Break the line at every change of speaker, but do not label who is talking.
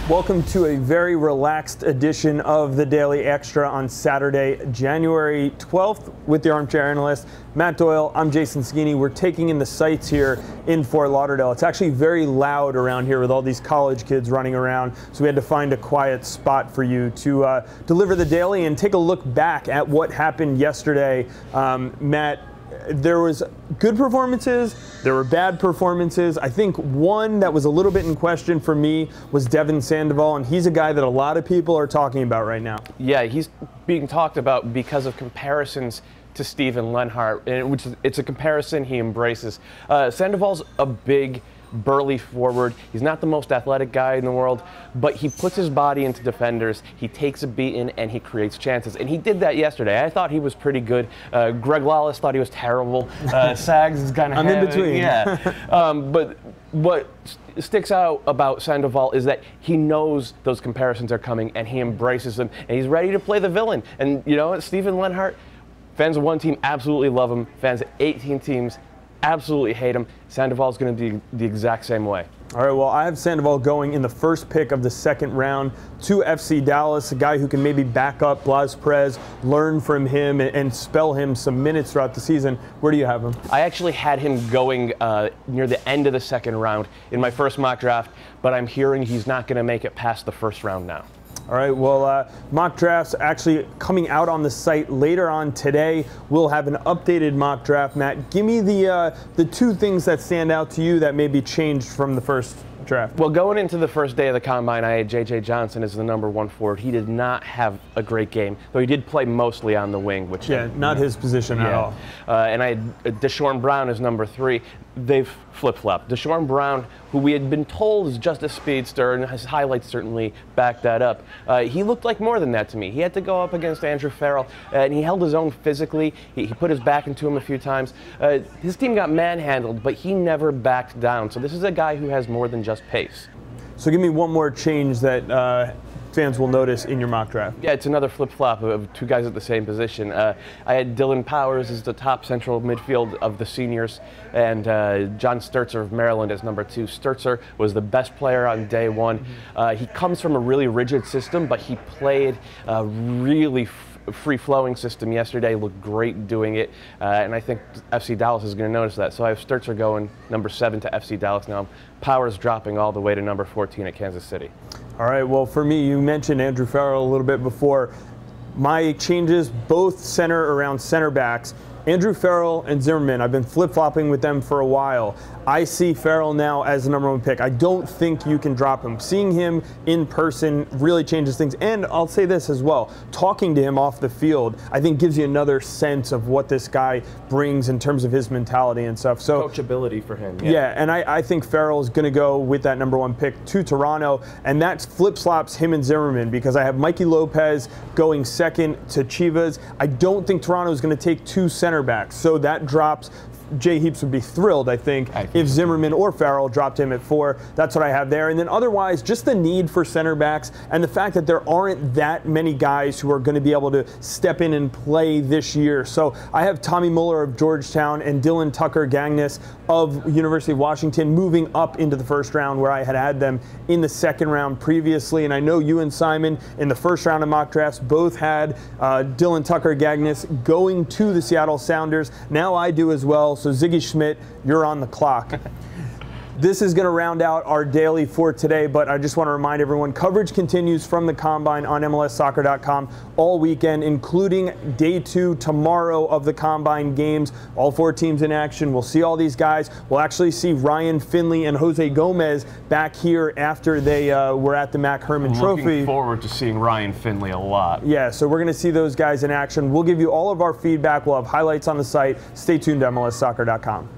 Welcome to a very relaxed edition of the Daily Extra on Saturday, January 12th with the Armchair Analyst, Matt Doyle. I'm Jason Saghini. We're taking in the sights here in Fort Lauderdale. It's actually very loud around here with all these college kids running around, so we had to find a quiet spot for you to deliver the Daily and take a look back at what happened yesterday. Matt, there was good performances, there were bad performances. I think one that was a little bit in question for me was Devin Sandoval, and he's a guy that a lot of people are talking about right now.
Yeah, he's being talked about because of comparisons to Steven Lenhart, which it's a comparison he embraces. Sandoval's a big, burly forward. He's not the most athletic guy in the world, but he puts his body into defenders, he takes a beating, and he creates chances. And he did that yesterday. I thought he was pretty good. Greg Lawless thought he was terrible. Sags is kind of
I'm in between.
Yeah. But what sticks out about Sandoval is that he knows those comparisons are coming, and he embraces them, and he's ready to play the villain. And you know what? Steven Lenhart, fans of one team absolutely love him. Fans of 18 teams absolutely hate him. Sandoval's going to be the exact same way.
All right, well, I have Sandoval going in the first pick of the second round to FC Dallas, a guy who can maybe back up Blas Perez, learn from him, and spell him some minutes throughout the season. Where do you have him?
I actually had him going near the end of the second round in my first mock draft, but I'm hearing he's not going to make it past the first round now.
All right, well, mock drafts actually coming out on the site later on today. We'll have an updated mock draft. Matt, give me the two things that stand out to you that maybe changed from the first draft.
Well, going into the first day of the Combine, I had J.J. Johnson as the #1 forward. He did not have a great game, though he did play mostly on the wing, which
not his position at all.
And I had Deshaun Brown as #3. They've flip-flopped. Deshaun Brown, who we had been told is just a speedster, and his highlights certainly back that up. He looked like more than that to me. He had to go up against Andrew Farrell, and he held his own physically. He put his back into him a few times. His team got manhandled, but he never backed down. So this is a guy who has more than just pace.
So give me one more change that fans will notice in your mock draft.
Yeah, it's another flip-flop of two guys at the same position. I had Dylan Powers as the top central midfield of the seniors, and John Sturzer of Maryland as #2. Sturzer was the best player on day one. He comes from a really rigid system, but he played a really free-flowing system yesterday, looked great doing it, and I think FC Dallas is going to notice that. So I have Sturzer going #7 to FC Dallas now. Powers dropping all the way to #14 at Kansas City.
All right, well, for me, you mentioned Andrew Farrell a little bit before. My changes both center around center backs. Andrew Farrell and Zimmerman, I've been flip-flopping with them for a while. I see Farrell now as the #1 pick. I don't think you can drop him. Seeing him in person really changes things. And I'll say this as well, talking to him off the field, I think gives you another sense of what this guy brings in terms of his mentality and stuff. So
coachability for him.
Yeah, and I think Farrell is going to go with that #1 pick to Toronto, and that flip-flops him and Zimmerman because I have Mikey Lopez going second to Chivas. I don't think Toronto is going to take two center backs, so that drops. Jay Heaps would be thrilled, I think if Zimmerman or Farrell dropped him at 4. That's what I have there. And then otherwise, just the need for center backs and the fact that there aren't that many guys who are going to be able to step in and play this year. So I have Tommy Muller of Georgetown and Dylan Tucker-Gagnes of University of Washington moving up into the first round, where I had them in the second round previously. And I know you and Simon in the first round of mock drafts both had Dylan Tucker-Gagnes going to the Seattle Sounders. Now I do as well. So Ziggy Schmidt, you're on the clock. This is going to round out our daily for today, but I just want to remind everyone, coverage continues from the Combine on MLSsoccer.com all weekend, including day 2 tomorrow of the Combine games. All 4 teams in action. We'll see all these guys. We'll actually see Ryan Finley and Jose Gomez back here after they were at the Mac Hermann Trophy.
Looking forward to seeing Ryan Finley a lot.
Yeah, so we're going to see those guys in action. We'll give you all of our feedback. We'll have highlights on the site. Stay tuned to MLSsoccer.com.